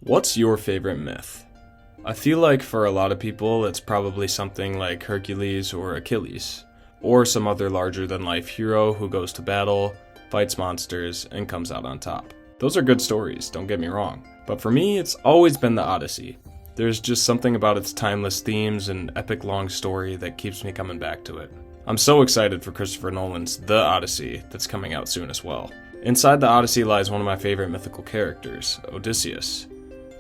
What's your favorite myth? I feel like for a lot of people, it's probably something like Hercules or Achilles, or some other larger-than-life hero who goes to battle, fights monsters, and comes out on top. Those are good stories, don't get me wrong, but for me, it's always been the Odyssey. There's just something about its timeless themes and epic long story that keeps me coming back to it. I'm so excited for Christopher Nolan's The Odyssey that's coming out soon as well. Inside the Odyssey lies one of my favorite mythical characters, Odysseus.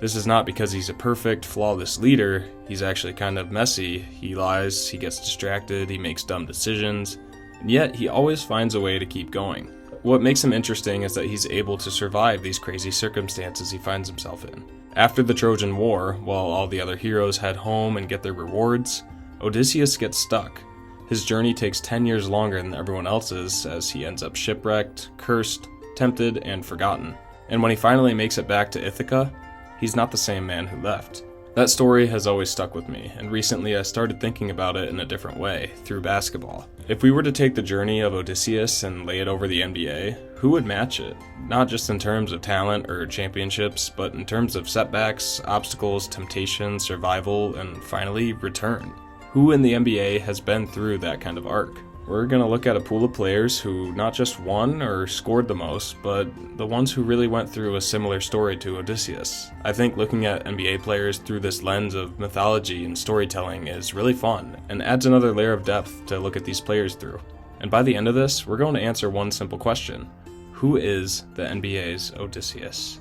This is not because he's a perfect, flawless leader. He's actually kind of messy. He lies, he gets distracted, he makes dumb decisions, and yet he always finds a way to keep going. What makes him interesting is that he's able to survive these crazy circumstances he finds himself in. After the Trojan War, while all the other heroes head home and get their rewards, Odysseus gets stuck. His journey takes 10 years longer than everyone else's, as he ends up shipwrecked, cursed, tempted, and forgotten. And when he finally makes it back to Ithaca, he's not the same man who left. That story has always stuck with me, and recently I started thinking about it in a different way, through basketball. If we were to take the journey of Odysseus and lay it over the NBA, who would match it? Not just in terms of talent or championships, but in terms of setbacks, obstacles, temptation, survival, and finally, return. Who in the NBA has been through that kind of arc? We're going to look at a pool of players who not just won or scored the most, but the ones who really went through a similar story to Odysseus. I think looking at NBA players through this lens of mythology and storytelling is really fun, and adds another layer of depth to look at these players through. And by the end of this, we're going to answer one simple question. Who is the NBA's Odysseus?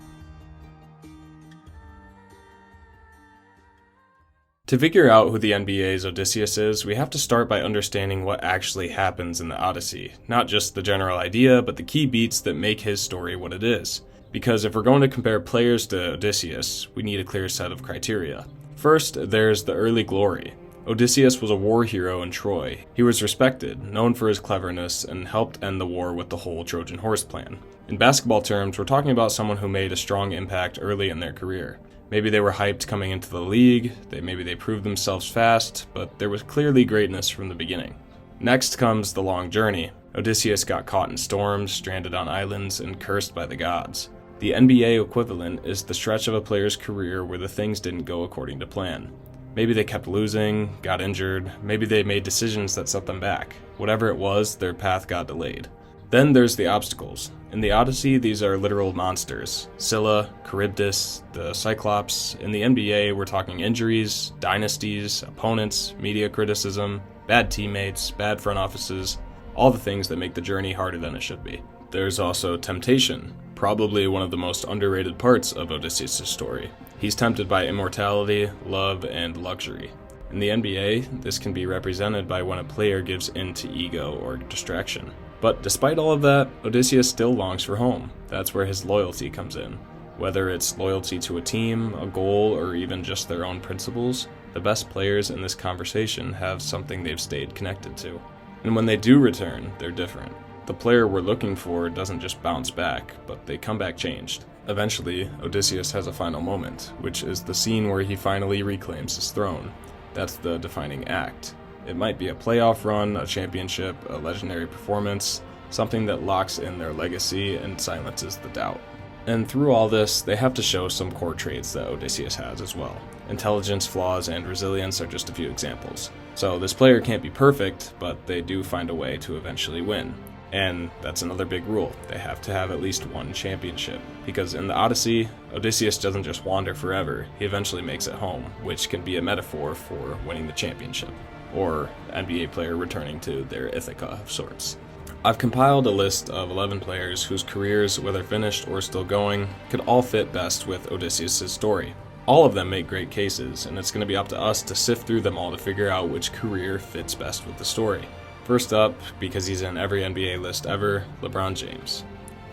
To figure out who the NBA's Odysseus is, we have to start by understanding what actually happens in the Odyssey. Not just the general idea, but the key beats that make his story what it is. Because if we're going to compare players to Odysseus, we need a clear set of criteria. First, there's the early glory. Odysseus was a war hero in Troy. He was respected, known for his cleverness, and helped end the war with the whole Trojan horse plan. In basketball terms, we're talking about someone who made a strong impact early in their career. Maybe they were hyped coming into the league, maybe they proved themselves fast, but there was clearly greatness from the beginning. Next comes the long journey. Odysseus got caught in storms, stranded on islands, and cursed by the gods. The NBA equivalent is the stretch of a player's career where the things didn't go according to plan. Maybe they kept losing, got injured, maybe they made decisions that set them back. Whatever it was, their path got delayed. Then there's the obstacles. In the Odyssey, these are literal monsters. Scylla, Charybdis, the Cyclops. In the NBA, we're talking injuries, dynasties, opponents, media criticism, bad teammates, bad front offices, all the things that make the journey harder than it should be. There's also temptation, probably one of the most underrated parts of Odysseus' story. He's tempted by immortality, love, and luxury. In the NBA, this can be represented by when a player gives in to ego or distraction. But despite all of that, Odysseus still longs for home. That's where his loyalty comes in. Whether it's loyalty to a team, a goal, or even just their own principles, the best players in this conversation have something they've stayed connected to. And when they do return, they're different. The player we're looking for doesn't just bounce back, but they come back changed. Eventually, Odysseus has a final moment, which is the scene where he finally reclaims his throne. That's the defining act. It might be a playoff run, a championship, a legendary performance, something that locks in their legacy and silences the doubt. And through all this, they have to show some core traits that Odysseus has as well. Intelligence, flaws, and resilience are just a few examples. So this player can't be perfect, but they do find a way to eventually win. And that's another big rule. They have to have at least one championship. Because in the Odyssey, Odysseus doesn't just wander forever, he eventually makes it home, which can be a metaphor for winning the championship. Or NBA player returning to their Ithaca of sorts. I've compiled a list of 11 players whose careers, whether finished or still going, could all fit best with Odysseus' story. All of them make great cases, and it's going to be up to us to sift through them all to figure out which career fits best with the story. First up, because he's in every NBA list ever, LeBron James.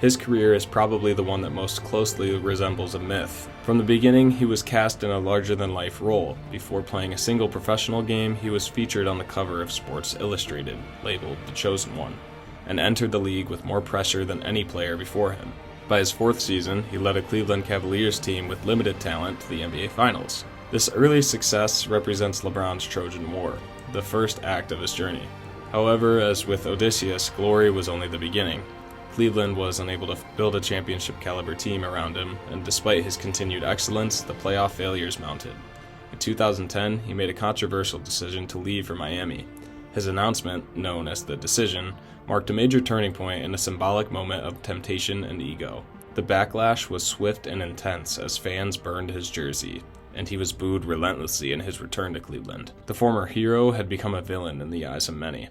His career is probably the one that most closely resembles a myth. From the beginning, he was cast in a larger-than-life role. Before playing a single professional game, he was featured on the cover of Sports Illustrated, labeled The Chosen One, and entered the league with more pressure than any player before him. By his fourth season, he led a Cleveland Cavaliers team with limited talent to the NBA Finals. This early success represents LeBron's Trojan War, the first act of his journey. However, as with Odysseus, glory was only the beginning. Cleveland was unable to build a championship caliber team around him, and despite his continued excellence, the playoff failures mounted. In 2010, he made a controversial decision to leave for Miami. His announcement, known as the decision, marked a major turning point and a symbolic moment of temptation and ego. The backlash was swift and intense as fans burned his jersey, and he was booed relentlessly in his return to Cleveland. The former hero had become a villain in the eyes of many.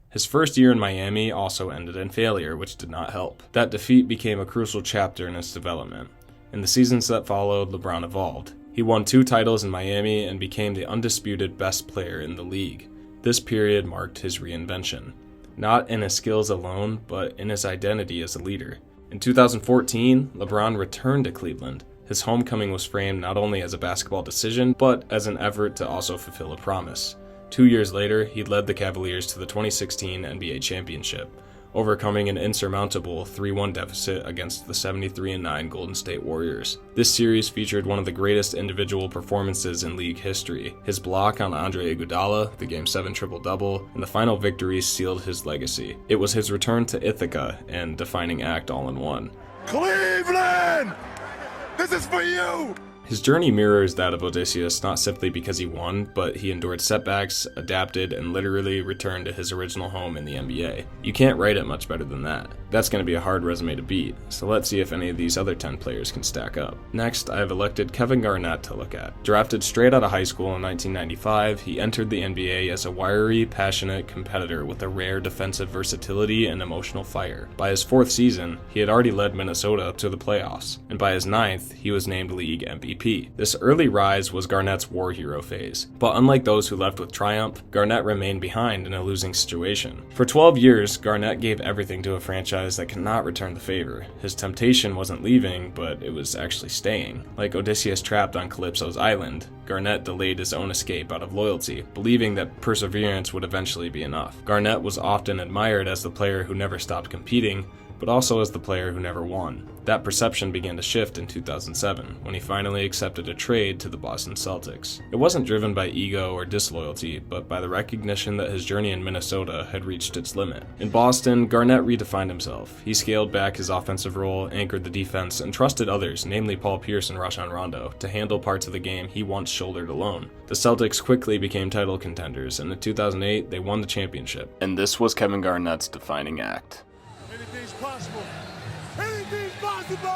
His first year in Miami also ended in failure, which did not help. That defeat became a crucial chapter in his development. In the seasons that followed, LeBron evolved. He won 2 titles in Miami and became the undisputed best player in the league. This period marked his reinvention, not in his skills alone, but in his identity as a leader. In 2014, LeBron returned to Cleveland. His homecoming was framed not only as a basketball decision, but as an effort to also fulfill a promise. 2 years later, he led the Cavaliers to the 2016 NBA championship, overcoming an insurmountable 3-1 deficit against the 73-9 Golden State Warriors. This series featured one of the greatest individual performances in league history. His block on Andre Iguodala, the Game 7 triple-double, and the final victory sealed his legacy. It was his return to Ithaca and defining act all in one. Cleveland! This is for you! His journey mirrors that of Odysseus not simply because he won, but he endured setbacks, adapted, and literally returned to his original home in the NBA. You can't write it much better than that. That's going to be a hard resume to beat, so let's see if any of these other 10 players can stack up. Next, I have elected Kevin Garnett to look at. Drafted straight out of high school in 1995, he entered the NBA as a wiry, passionate competitor with a rare defensive versatility and emotional fire. By his 4th season, he had already led Minnesota to the playoffs, and by his 9th, he was named league MVP. This early rise was Garnett's war hero phase, but unlike those who left with triumph, Garnett remained behind in a losing situation. For 12 years, Garnett gave everything to a franchise that could not return the favor. His temptation wasn't leaving, but it was actually staying. Like Odysseus trapped on Calypso's island, Garnett delayed his own escape out of loyalty, believing that perseverance would eventually be enough. Garnett was often admired as the player who never stopped competing, but also as the player who never won. That perception began to shift in 2007, when he finally accepted a trade to the Boston Celtics. It wasn't driven by ego or disloyalty, but by the recognition that his journey in Minnesota had reached its limit. In Boston, Garnett redefined himself. He scaled back his offensive role, anchored the defense, and trusted others, namely Paul Pierce and Rajon Rondo, to handle parts of the game he once shouldered alone. The Celtics quickly became title contenders, and in 2008, they won the championship. And this was Kevin Garnett's defining act. Anything's possible. Anything's possible!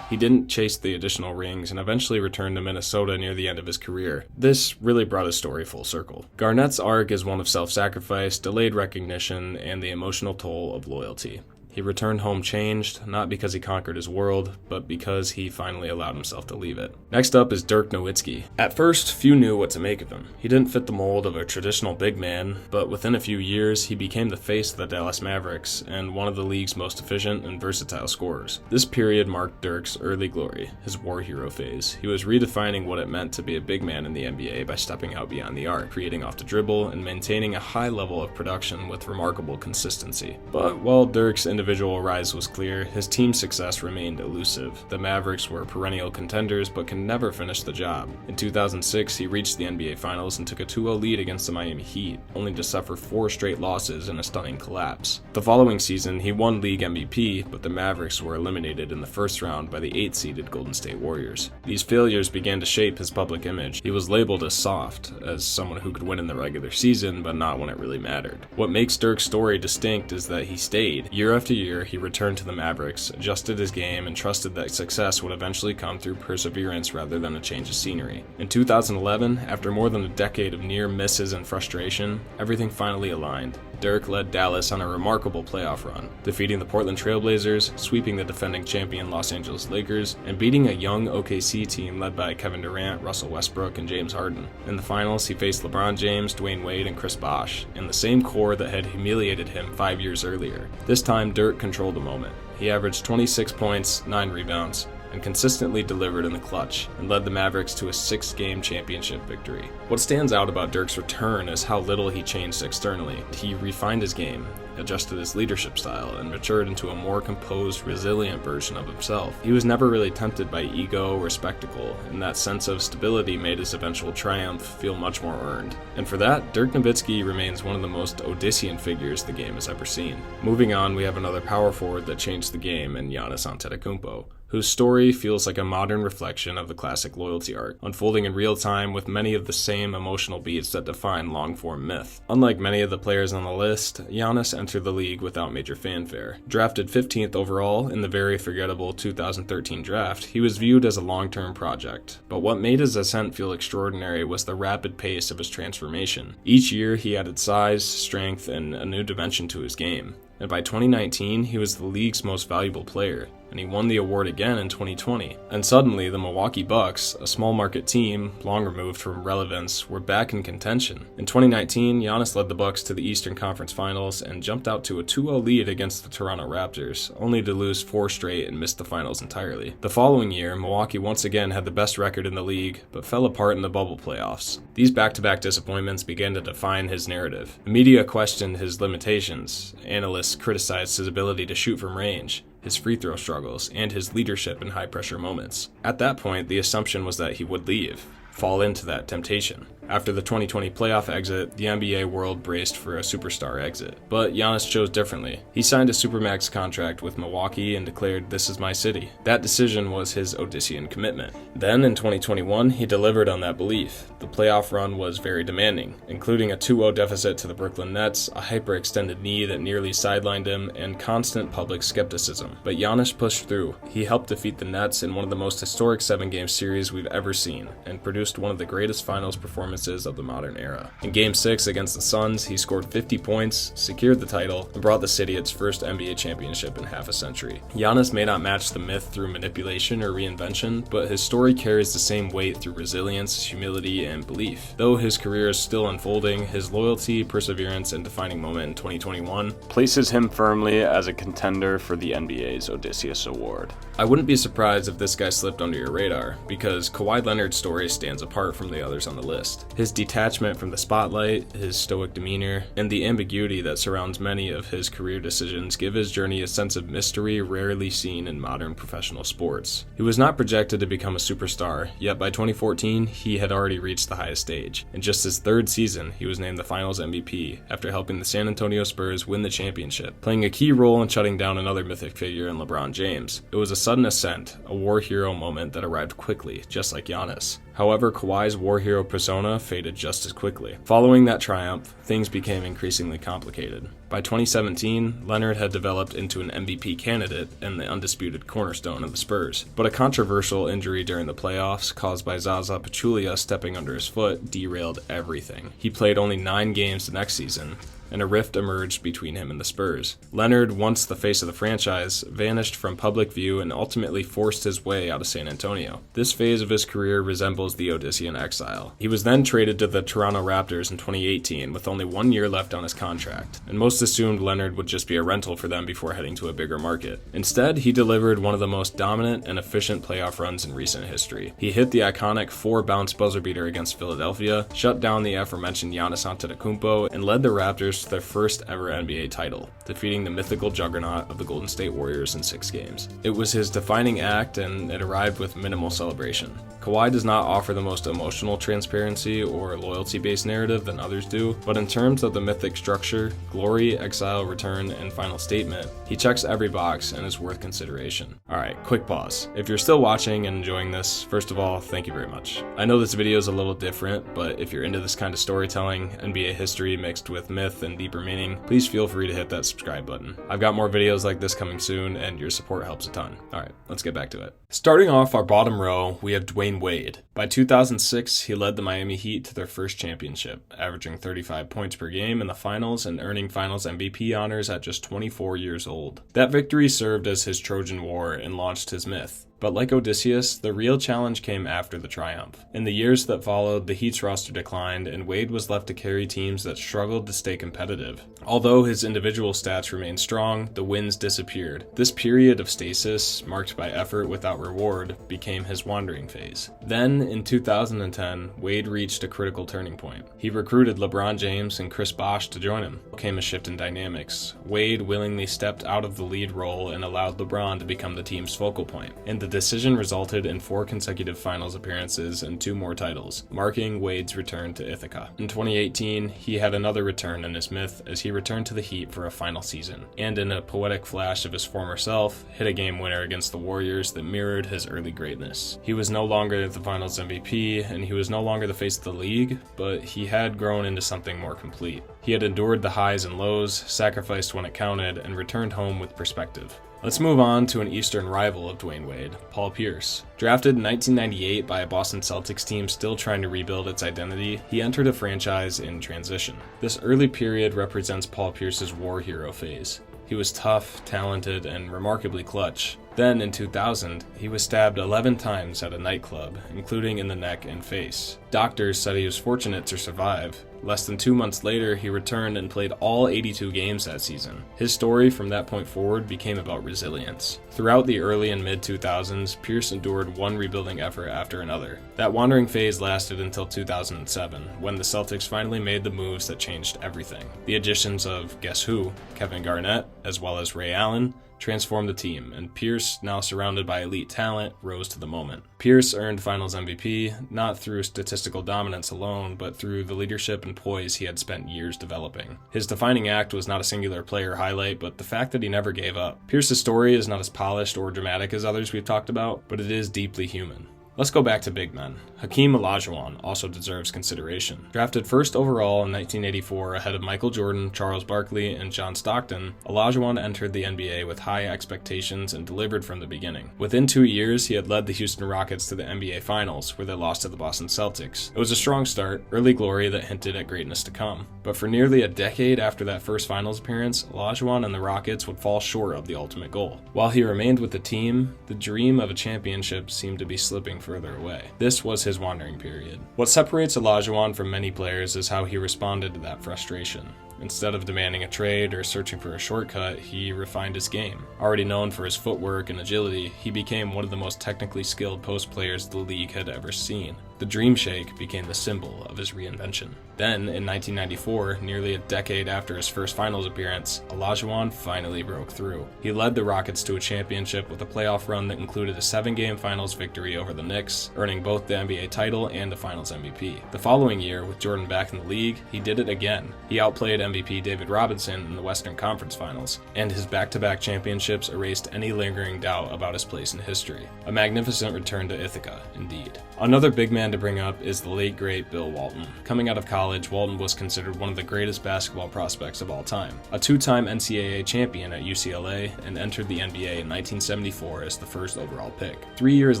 He didn't chase the additional rings and eventually returned to Minnesota near the end of his career. This really brought his story full circle. Garnett's arc is one of self-sacrifice, delayed recognition, and the emotional toll of loyalty. He returned home changed, not because he conquered his world, but because he finally allowed himself to leave it. Next up is Dirk Nowitzki. At first, few knew what to make of him. He didn't fit the mold of a traditional big man, but within a few years, he became the face of the Dallas Mavericks and one of the league's most efficient and versatile scorers. This period marked Dirk's early glory, his war hero phase. He was redefining what it meant to be a big man in the NBA by stepping out beyond the arc, creating off the dribble, and maintaining a high level of production with remarkable consistency. But while Dirk's individual rise was clear, his team success remained elusive. The Mavericks were perennial contenders but could never finish the job. In 2006, he reached the NBA Finals and took a 2-0 lead against the Miami Heat, only to suffer 4 straight losses in a stunning collapse. The following season, he won league MVP, but the Mavericks were eliminated in the first round by the 8th-seeded Golden State Warriors. These failures began to shape his public image. He was labeled as soft, as someone who could win in the regular season but not when it really mattered. What makes Dirk's story distinct is that he stayed. Year after year, he returned to the Mavericks, adjusted his game, and trusted that success would eventually come through perseverance rather than a change of scenery. In 2011, after more than a decade of near misses and frustration, everything finally aligned. Dirk led Dallas on a remarkable playoff run, defeating the Portland Trail Blazers, sweeping the defending champion Los Angeles Lakers, and beating a young OKC team led by Kevin Durant, Russell Westbrook, and James Harden. In the finals, he faced LeBron James, Dwyane Wade, and Chris Bosh, in the same core that had humiliated him 5 years earlier. This time, Dirk controlled the moment. He averaged 26 points, 9 rebounds, and consistently delivered in the clutch, and led the Mavericks to a 6-game championship victory. What stands out about Dirk's return is how little he changed externally. He refined his game, adjusted his leadership style, and matured into a more composed, resilient version of himself. He was never really tempted by ego or spectacle, and that sense of stability made his eventual triumph feel much more earned. And for that, Dirk Nowitzki remains one of the most Odyssean figures the game has ever seen. Moving on, we have another power forward that changed the game in Giannis Antetokounmpo, whose story feels like a modern reflection of the classic loyalty arc, unfolding in real time with many of the same emotional beats that define long-form myth. Unlike many of the players on the list, Giannis entered the league without major fanfare. Drafted 15th overall in the very forgettable 2013 draft, he was viewed as a long-term project. But what made his ascent feel extraordinary was the rapid pace of his transformation. Each year, he added size, strength, and a new dimension to his game. And by 2019, he was the league's most valuable player, and he won the award again in 2020. And suddenly, the Milwaukee Bucks, a small market team, long removed from relevance, were back in contention. In 2019, Giannis led the Bucks to the Eastern Conference Finals and jumped out to a 2-0 lead against the Toronto Raptors, only to lose 4 straight and miss the finals entirely. The following year, Milwaukee once again had the best record in the league, but fell apart in the bubble playoffs. These back-to-back disappointments began to define his narrative. The media questioned his limitations. Analysts criticized his ability to shoot from range, his free throw struggles, and his leadership in high-pressure moments. At that point, the assumption was that he would leave, fall into that temptation. After the 2020 playoff exit, the NBA world braced for a superstar exit. But Giannis chose differently. He signed a supermax contract with Milwaukee and declared, "This is my city." That decision was his Odyssean commitment. Then, in 2021, he delivered on that belief. The playoff run was very demanding, including a 2-0 deficit to the Brooklyn Nets, a hyperextended knee that nearly sidelined him, and constant public skepticism. But Giannis pushed through. He helped defeat the Nets in one of the most historic 7-game series we've ever seen, and produced one of the greatest finals performances of the modern era. In Game 6 against the Suns, he scored 50 points, secured the title, and brought the city its first NBA championship in half a century. Giannis may not match the myth through manipulation or reinvention, but his story carries the same weight through resilience, humility, and belief. Though his career is still unfolding, his loyalty, perseverance, and defining moment in 2021 places him firmly as a contender for the NBA's Odysseus Award. I wouldn't be surprised if this guy slipped under your radar, because Kawhi Leonard's story stands apart from the others on the list. His detachment from the spotlight, his stoic demeanor, and the ambiguity that surrounds many of his career decisions give his journey a sense of mystery rarely seen in modern professional sports. He was not projected to become a superstar, yet by 2014, he had already reached the highest stage. In just his 3rd season, he was named the Finals MVP after helping the San Antonio Spurs win the championship, playing a key role in shutting down another mythic figure in LeBron James. It was a sudden ascent, a war hero moment that arrived quickly, just like Giannis. However, Kawhi's war hero persona faded just as quickly. Following that triumph, things became increasingly complicated. By 2017, Leonard had developed into an MVP candidate and the undisputed cornerstone of the Spurs. But a controversial injury during the playoffs, caused by Zaza Pachulia stepping under his foot, derailed everything. He played only 9 games the next season, and a rift emerged between him and the Spurs. Leonard, once the face of the franchise, vanished from public view and ultimately forced his way out of San Antonio. This phase of his career resembles the Odyssean exile. He was then traded to the Toronto Raptors in 2018 with only 1 year left on his contract, and most assumed Leonard would just be a rental for them before heading to a bigger market. Instead, he delivered one of the most dominant and efficient playoff runs in recent history. He hit the iconic 4-bounce buzzer beater against Philadelphia, shut down the aforementioned Giannis Antetokounmpo, and led the Raptors to their first ever NBA title, defeating the mythical juggernaut of the Golden State Warriors in 6 games. It was his defining act, and it arrived with minimal celebration. Kawhi does not offer the most emotional transparency or loyalty-based narrative than others do, but in terms of the mythic structure, glory, exile, return, and final statement, he checks every box and is worth consideration. Alright, quick pause. If you're still watching and enjoying this, first of all, thank you very much. I know this video is a little different, but if you're into this kind of storytelling, NBA history mixed with myth and deeper meaning, please feel free to hit that subscribe button. I've got more videos like this coming soon, and your support helps a ton. Alright, let's get back to it. Starting off our bottom row, we have Dwyane Wade. By 2006, he led the Miami Heat to their first championship, averaging 35 points per game in the finals and earning finals MVP honors at just 24 years old. That victory served as his Trojan War and launched his myth. But like Odysseus, the real challenge came after the triumph. In the years that followed, the Heat's roster declined, and Wade was left to carry teams that struggled to stay competitive. Although his individual stats remained strong, the wins disappeared. This period of stasis, marked by effort without reward, became his wandering phase. Then, in 2010, Wade reached a critical turning point. He recruited LeBron James and Chris Bosh to join him. There came a shift in dynamics. Wade willingly stepped out of the lead role and allowed LeBron to become the team's focal point. And the decision resulted in 4 consecutive finals appearances and 2 more titles, marking Wade's return to Ithaca. In 2018, he had another return in his myth as he returned to the Heat for a final season, and in a poetic flash of his former self, hit a game winner against the Warriors that mirrored his early greatness. He was no longer the finals MVP, and he was no longer the face of the league, but he had grown into something more complete. He had endured the highs and lows, sacrificed when it counted, and returned home with perspective. Let's move on to an Eastern rival of Dwyane Wade, Paul Pierce. Drafted in 1998 by a Boston Celtics team still trying to rebuild its identity, he entered a franchise in transition. This early period represents Paul Pierce's war hero phase. He was tough, talented, and remarkably clutch. Then, in 2000, he was stabbed 11 times at a nightclub, including in the neck and face. Doctors said he was fortunate to survive. Less than 2 months later, he returned and played all 82 games that season. His story from that point forward became about resilience. Throughout the early and mid-2000s, Pierce endured one rebuilding effort after another. That wandering phase lasted until 2007, when the Celtics finally made the moves that changed everything. The additions of, guess who, Kevin Garnett, as well as Ray Allen, transformed the team, and Pierce, now surrounded by elite talent, rose to the moment. Pierce earned Finals MVP, not through statistical dominance alone, but through the leadership and poise he had spent years developing. His defining act was not a singular player highlight, but the fact that he never gave up. Pierce's story is not as polished or dramatic as others we've talked about, but it is deeply human. Let's go back to big men. Hakeem Olajuwon also deserves consideration. Drafted first overall in 1984 ahead of Michael Jordan, Charles Barkley, and John Stockton, Olajuwon entered the NBA with high expectations and delivered from the beginning. Within 2 years, he had led the Houston Rockets to the NBA Finals, where they lost to the Boston Celtics. It was a strong start, early glory that hinted at greatness to come. But for nearly a decade after that first Finals appearance, Olajuwon and the Rockets would fall short of the ultimate goal. While he remained with the team, the dream of a championship seemed to be slipping further away. This was his wandering period. What separates Olajuwon from many players is how he responded to that frustration. Instead of demanding a trade or searching for a shortcut, he refined his game. Already known for his footwork and agility, he became one of the most technically skilled post players the league had ever seen. The Dream Shake became the symbol of his reinvention. Then, in 1994, nearly a decade after his first Finals appearance, Olajuwon finally broke through. He led the Rockets to a championship with a playoff run that included a 7-game Finals victory over the Knicks, earning both the NBA title and the Finals MVP. The following year, with Jordan back in the league, he did it again. He outplayed MVP David Robinson in the Western Conference Finals, and his back-to-back championships erased any lingering doubt about his place in history. A magnificent return to Ithaca, indeed. Another big man to bring up is the late great Bill Walton. Coming out of college, Walton was considered one of the greatest basketball prospects of all time. A 2-time NCAA champion at UCLA, and entered the NBA in 1974 as the first overall pick. 3 years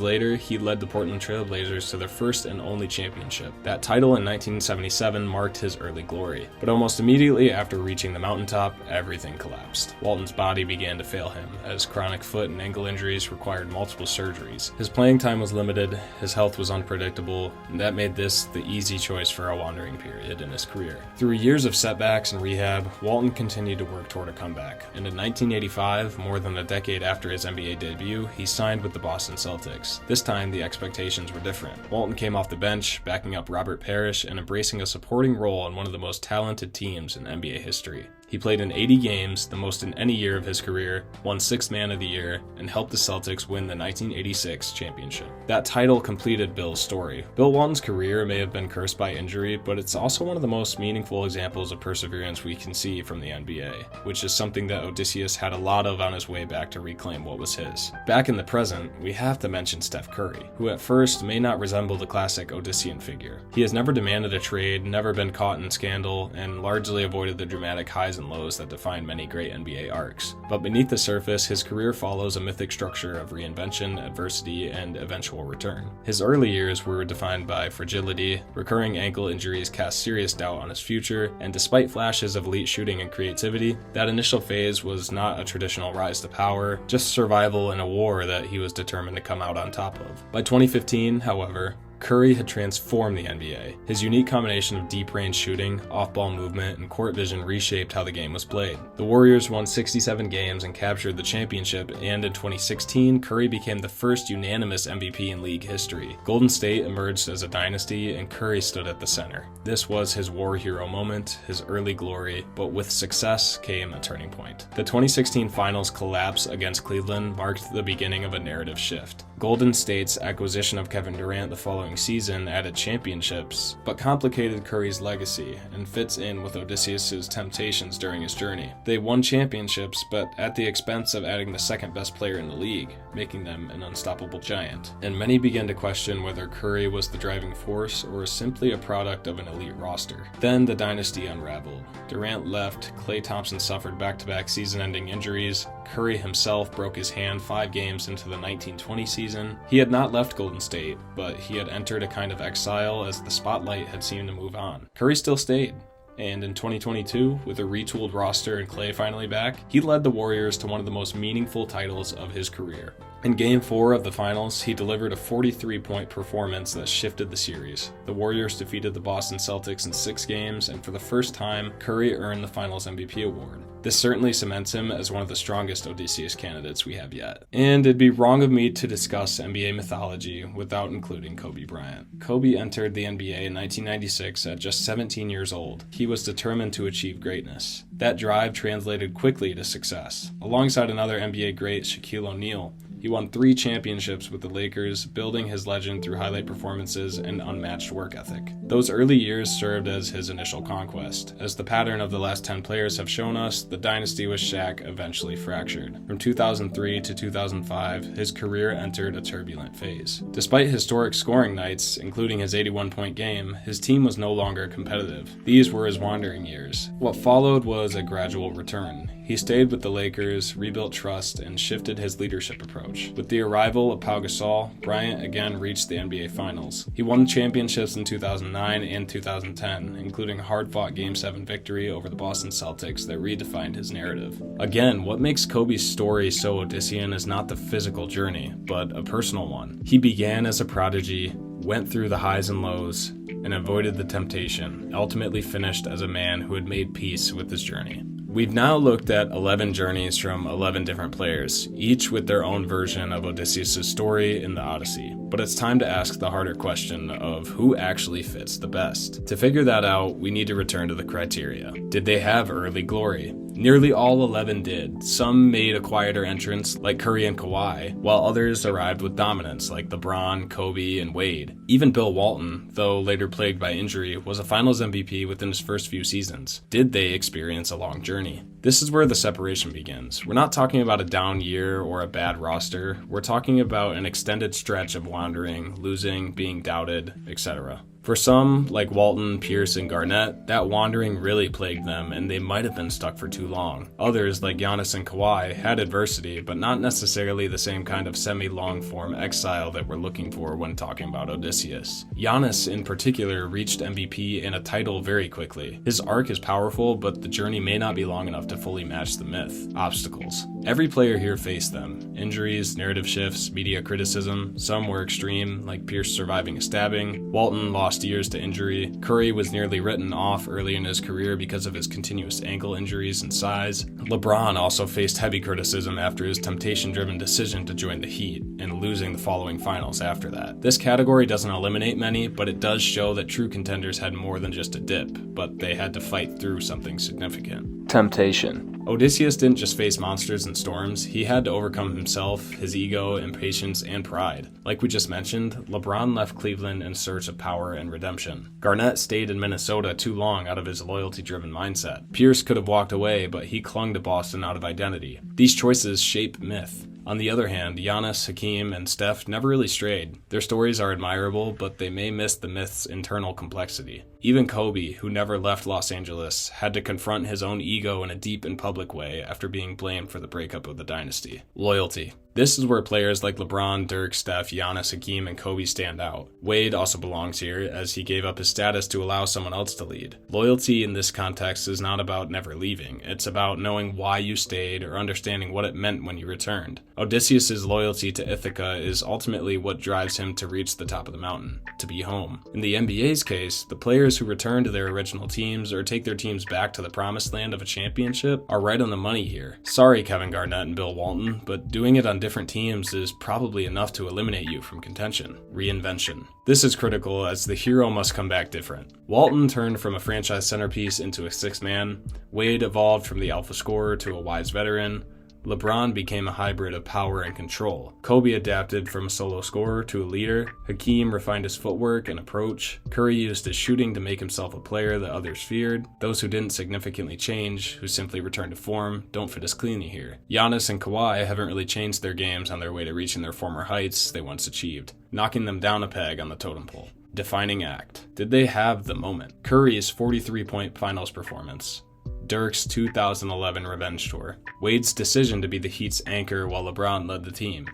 later, he led the Portland Trail Blazers to their first and only championship. That title in 1977 marked his early glory. But almost immediately after reaching the mountaintop, everything collapsed. Walton's body began to fail him, as chronic foot and ankle injuries required multiple surgeries. His playing time was limited, his health was unpredictable, and that made this the easy choice for a wandering period in his career. Through years of setbacks and rehab, Walton continued to work toward a comeback, and in 1985, more than a decade after his NBA debut, he signed with the Boston Celtics. This time, the expectations were different. Walton came off the bench, backing up Robert Parrish and embracing a supporting role on one of the most talented teams in NBA history. He played in 80 games, the most in any year of his career, won 6th Man of the Year, and helped the Celtics win the 1986 championship. That title completed Bill's story. Bill Walton's career may have been cursed by injury, but it's also one of the most meaningful examples of perseverance we can see from the NBA, which is something that Odysseus had a lot of on his way back to reclaim what was his. Back in the present, we have to mention Steph Curry, who at first may not resemble the classic Odyssean figure. He has never demanded a trade, never been caught in scandal, and largely avoided the dramatic highs and lows that define many great NBA arcs. But beneath the surface, his career follows a mythic structure of reinvention, adversity, and eventual return. His early years were defined by fragility, recurring ankle injuries cast serious doubt on his future, and despite flashes of elite shooting and creativity, that initial phase was not a traditional rise to power, just survival in a war that he was determined to come out on top of. By 2015, however, Curry had transformed the NBA. His unique combination of deep-range shooting, off-ball movement, and court vision reshaped how the game was played. The Warriors won 67 games and captured the championship, and in 2016, Curry became the first unanimous MVP in league history. Golden State emerged as a dynasty, and Curry stood at the center. This was his war hero moment, his early glory, but with success came a turning point. The 2016 Finals collapse against Cleveland marked the beginning of a narrative shift. Golden State's acquisition of Kevin Durant the following season added championships, but complicated Curry's legacy and fits in with Odysseus' temptations during his journey. They won championships, but at the expense of adding the second best player in the league, making them an unstoppable giant. And many began to question whether Curry was the driving force or simply a product of an elite roster. Then the dynasty unraveled. Durant left, Klay Thompson suffered back-to-back season-ending injuries, Curry himself broke his hand 5 games into the 1920 season. He had not left Golden State, but he had entered a kind of exile as the spotlight had seemed to move on. Curry still stayed, and in 2022, with a retooled roster and Klay finally back, he led the Warriors to one of the most meaningful titles of his career. In Game 4 of the Finals, he delivered a 43-point performance that shifted the series. The Warriors defeated the Boston Celtics in 6 games, and for the first time, Curry earned the Finals MVP award. This certainly cements him as one of the strongest Odysseus candidates we have yet. And it'd be wrong of me to discuss NBA mythology without including Kobe Bryant. Kobe entered the NBA in 1996 at just 17 years old. He was determined to achieve greatness. That drive translated quickly to success. Alongside another NBA great, Shaquille O'Neal, he won 3 championships with the Lakers, building his legend through highlight performances and unmatched work ethic. Those early years served as his initial conquest. As the pattern of the last 10 players have shown us, the dynasty with Shaq eventually fractured. From 2003 to 2005, his career entered a turbulent phase. Despite historic scoring nights, including his 81-point game, his team was no longer competitive. These were his wandering years. What followed was a gradual return. He stayed with the Lakers, rebuilt trust, and shifted his leadership approach. With the arrival of Pau Gasol, Bryant again reached the NBA Finals. He won championships in 2009 and 2010, including a hard-fought Game 7 victory over the Boston Celtics that redefined his narrative. Again, what makes Kobe's story so Odyssean is not the physical journey, but a personal one. He began as a prodigy, went through the highs and lows, and avoided the temptation, ultimately finished as a man who had made peace with his journey. We've now looked at 11 journeys from 11 different players, each with their own version of Odysseus' story in the Odyssey. But it's time to ask the harder question of who actually fits the best. To figure that out, we need to return to the criteria. Did they have early glory? Nearly all 11 did. Some made a quieter entrance, like Curry and Kawhi, while others arrived with dominance, like LeBron, Kobe, and Wade. Even Bill Walton, though later plagued by injury, was a Finals MVP within his first few seasons. Did they experience a long journey? This is where the separation begins. We're not talking about a down year or a bad roster. We're talking about an extended stretch of wandering, losing, being doubted, etc. For some, like Walton, Pierce, and Garnett, that wandering really plagued them and they might have been stuck for too long. Others, like Giannis and Kawhi, had adversity, but not necessarily the same kind of semi-long form exile that we're looking for when talking about Odysseus. Giannis, in particular, reached MVP and a title very quickly. His arc is powerful, but the journey may not be long enough to fully match the myth. Obstacles. Every player here faced them. Injuries, narrative shifts, media criticism. Some were extreme, like Pierce surviving a stabbing. Walton lost years to injury. Curry was nearly written off early in his career because of his continuous ankle injuries and size. LeBron also faced heavy criticism after his temptation-driven decision to join the Heat, and losing the following finals after that. This category doesn't eliminate many, but it does show that true contenders had more than just a dip, but they had to fight through something significant. Temptation. Odysseus didn't just face monsters and storms, he had to overcome himself, his ego, impatience, and pride. Like we just mentioned, LeBron left Cleveland in search of power and redemption. Garnett stayed in Minnesota too long out of his loyalty-driven mindset. Pierce could have walked away, but he clung to Boston out of identity. These choices shape myth. On the other hand, Giannis, Hakeem, and Steph never really strayed. Their stories are admirable, but they may miss the myth's internal complexity. Even Kobe, who never left Los Angeles, had to confront his own ego in a deep and public way after being blamed for the breakup of the dynasty. Loyalty. This is where players like LeBron, Dirk, Steph, Giannis, Hakeem, and Kobe stand out. Wade also belongs here, as he gave up his status to allow someone else to lead. Loyalty in this context is not about never leaving. It's about knowing why you stayed or understanding what it meant when you returned. Odysseus' loyalty to Ithaca is ultimately what drives him to reach the top of the mountain, to be home. In the NBA's case, the players who return to their original teams or take their teams back to the promised land of a championship are right on the money here. Sorry, Kevin Garnett and Bill Walton, but doing it on different teams is probably enough to eliminate you from contention. Reinvention. This is critical as the hero must come back different. Walton turned from a franchise centerpiece into a sixth man. Wade evolved from the alpha scorer to a wise veteran. LeBron became a hybrid of power and control. Kobe adapted from a solo scorer to a leader. Hakeem refined his footwork and approach. Curry used his shooting to make himself a player that others feared. Those who didn't significantly change, who simply returned to form, don't fit as cleanly here. Giannis and Kawhi haven't really changed their games on their way to reaching their former heights they once achieved, knocking them down a peg on the totem pole. Defining act. Did they have the moment? Curry's 43-point finals performance. Dirk's 2011 revenge tour. Wade's decision to be the Heat's anchor while LeBron led the team.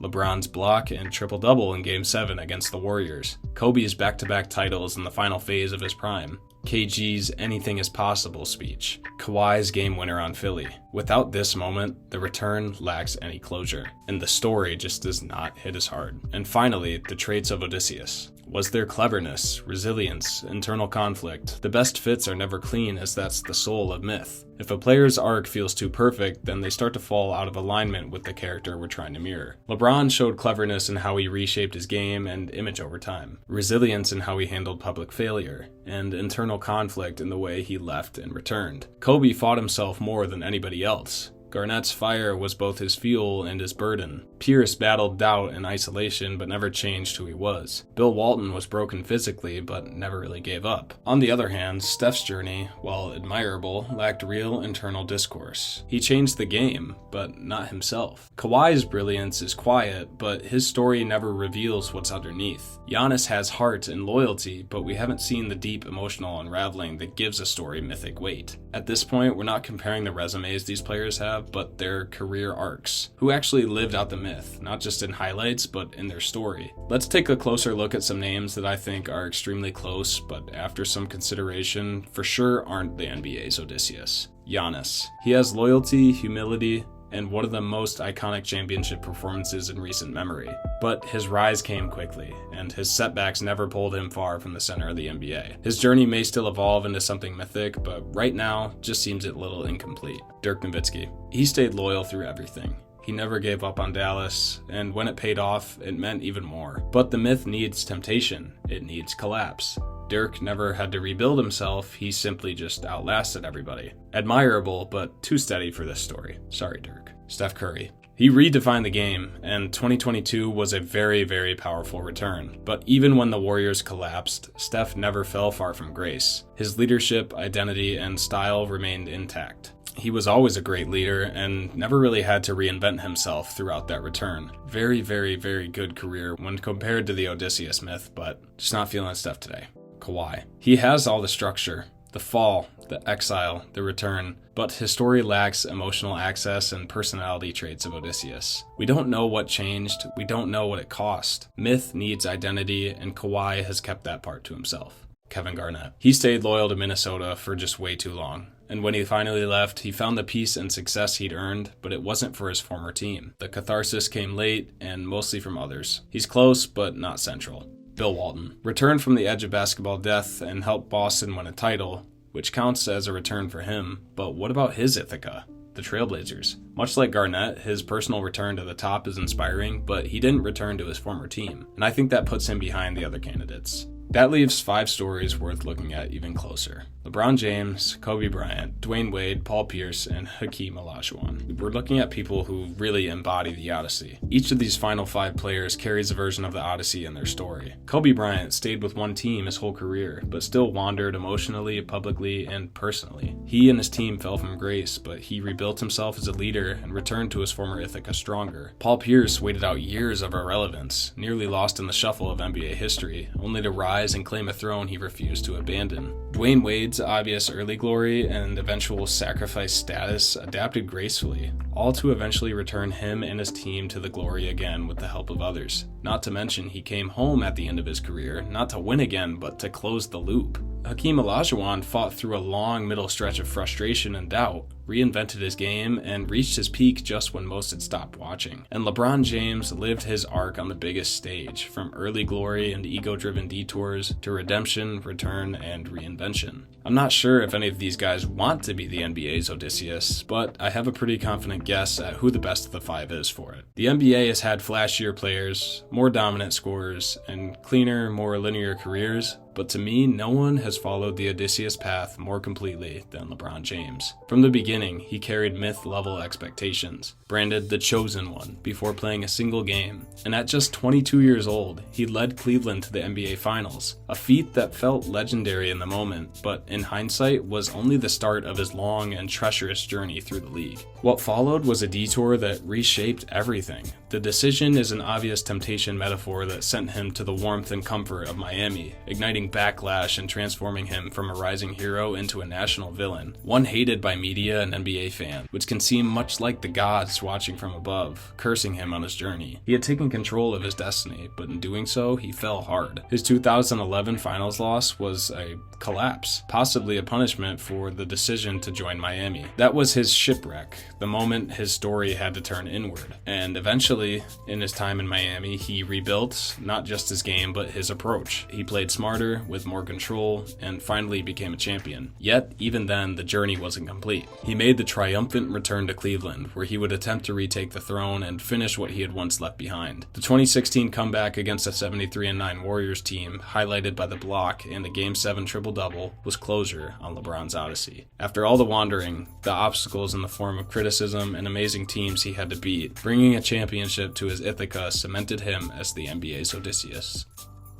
LeBron's block and triple-double in Game 7 against the Warriors. Kobe's back-to-back titles in the final phase of his prime. KG's anything is possible speech. Kawhi's game winner on Philly. Without this moment, the return lacks any closure, and the story just does not hit as hard. And finally, the traits of Odysseus. Was there cleverness, resilience, internal conflict? The best fits are never clean, as that's the soul of myth. If a player's arc feels too perfect, then they start to fall out of alignment with the character we're trying to mirror. LeBron showed cleverness in how he reshaped his game and image over time, resilience in how he handled public failure, and internal conflict in the way he left and returned. Kobe fought himself more than anybody else. Garnett's fire was both his fuel and his burden. Pierce battled doubt and isolation but never changed who he was. Bill Walton was broken physically but never really gave up. On the other hand, Steph's journey, while admirable, lacked real internal discourse. He changed the game, but not himself. Kawhi's brilliance is quiet, but his story never reveals what's underneath. Giannis has heart and loyalty, but we haven't seen the deep emotional unraveling that gives a story mythic weight. At this point, we're not comparing the resumes these players have, but their career arcs, who actually lived out the myth, not just in highlights, but in their story. Let's take a closer look at some names that I think are extremely close, but after some consideration, for sure aren't the NBA's Odysseus. Giannis. He has loyalty, humility, and one of the most iconic championship performances in recent memory. But his rise came quickly, and his setbacks never pulled him far from the center of the NBA. His journey may still evolve into something mythic, but right now just seems a little incomplete. Dirk Nowitzki. He stayed loyal through everything. He never gave up on Dallas, and when it paid off, it meant even more. But the myth needs temptation. It needs collapse. Dirk never had to rebuild himself, he simply just outlasted everybody. Admirable, but too steady for this story. Sorry, Dirk. Steph Curry. He redefined the game, and 2022 was a very, very powerful return. But even when the Warriors collapsed, Steph never fell far from grace. His leadership, identity, and style remained intact. He was always a great leader and never really had to reinvent himself throughout that return. Very, very, very good career when compared to the Odysseus myth, but just not feeling Steph today. Kawhi. He has all the structure, the fall, the exile, the return, but his story lacks emotional access and personality traits of Odysseus. We don't know what changed, we don't know what it cost. Myth needs identity, and Kawhi has kept that part to himself. Kevin Garnett. He stayed loyal to Minnesota for just way too long. And when he finally left, he found the peace and success he'd earned, but it wasn't for his former team. The catharsis came late, and mostly from others. He's close, but not central. Bill Walton. Returned from the edge of basketball death and helped Boston win a title, which counts as a return for him. But what about his Ithaca? The Trailblazers. Much like Garnett, his personal return to the top is inspiring, but he didn't return to his former team. And I think that puts him behind the other candidates. That leaves 5 stories worth looking at even closer. LeBron James, Kobe Bryant, Dwyane Wade, Paul Pierce, and Hakeem Olajuwon. We're looking at people who really embody the Odyssey. Each of these final 5 players carries a version of the Odyssey in their story. Kobe Bryant stayed with one team his whole career, but still wandered emotionally, publicly, and personally. He and his team fell from grace, but he rebuilt himself as a leader and returned to his former Ithaca stronger. Paul Pierce waited out years of irrelevance, nearly lost in the shuffle of NBA history, only to rise rise and claim a throne he refused to abandon. Dwyane Wade's obvious early glory and eventual sacrifice status adapted gracefully, all to eventually return him and his team to the glory again with the help of others. Not to mention, he came home at the end of his career, not to win again, but to close the loop. Hakeem Olajuwon fought through a long middle stretch of frustration and doubt, reinvented his game, and reached his peak just when most had stopped watching. And LeBron James lived his arc on the biggest stage, from early glory and ego-driven detours to redemption, return, and reinvention. I'm not sure if any of these guys want to be the NBA's Odysseus, but I have a pretty confident guess at who the best of the five is for it. The NBA has had flashier players, more dominant scorers, and cleaner, more linear careers, but to me, no one has followed the Odysseus path more completely than LeBron James. From the beginning, he carried myth-level expectations, branded the chosen one before playing a single game, and at just 22 years old, he led Cleveland to the NBA Finals, a feat that felt legendary in the moment, but in hindsight was only the start of his long and treacherous journey through the league. What followed was a detour that reshaped everything. The decision is an obvious temptation metaphor that sent him to the warmth and comfort of Miami, igniting backlash and transforming him from a rising hero into a national villain, one hated by media and NBA fans, which can seem much like the gods watching from above, cursing him on his journey. He had taken control of his destiny, but in doing so, he fell hard. His 2011 finals loss was a collapse, possibly a punishment for the decision to join Miami. That was his shipwreck, the moment his story had to turn inward. And eventually, in his time in Miami, he rebuilt not just his game, but his approach. He played smarter, with more control, and finally became a champion. Yet, even then, the journey wasn't complete. He made the triumphant return to Cleveland, where he would attempt to retake the throne and finish what he had once left behind. The 2016 comeback against a 73-9 Warriors team, highlighted by the block and a Game 7 triple-double, was closure on LeBron's Odyssey. After all the wandering, the obstacles in the form of criticism and amazing teams he had to beat, bringing a championship to his Ithaca cemented him as the NBA's Odysseus.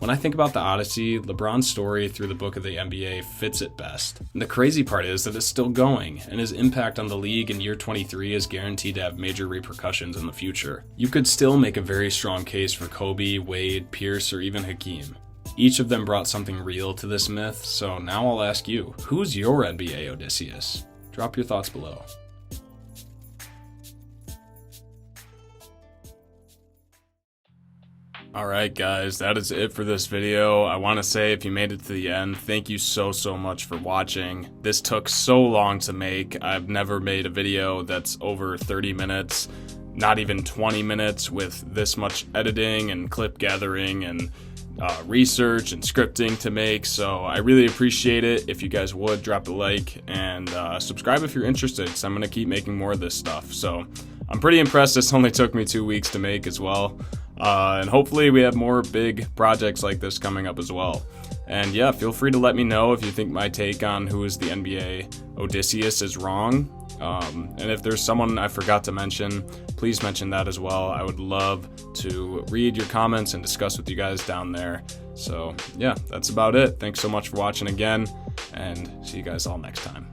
When I think about the Odyssey, LeBron's story through the book of the NBA fits it best. And the crazy part is that it's still going, and his impact on the league in year 23 is guaranteed to have major repercussions in the future. You could still make a very strong case for Kobe, Wade, Pierce, or even Hakeem. Each of them brought something real to this myth, so now I'll ask you, who's your NBA Odysseus? Drop your thoughts below. Alright guys, that is it for this video. I want to say, if you made it to the end, thank you so much for watching. This took so long to make. I've never made a video that's over 30 minutes, not even 20 minutes, with this much editing and clip gathering and research and scripting to make, so I really appreciate it. If you guys would, drop a like and subscribe if you're interested, because I'm going to keep making more of this stuff. So I'm pretty impressed this only took me 2 weeks to make as well. And hopefully we have more big projects like this coming up as well. And yeah, feel free to let me know if you think my take on who is the NBA Odysseus is wrong. And if there's someone I forgot to mention, please mention that as well. I would love to read your comments and discuss with you guys down there. So yeah, that's about it. Thanks so much for watching again, and see you guys all next time.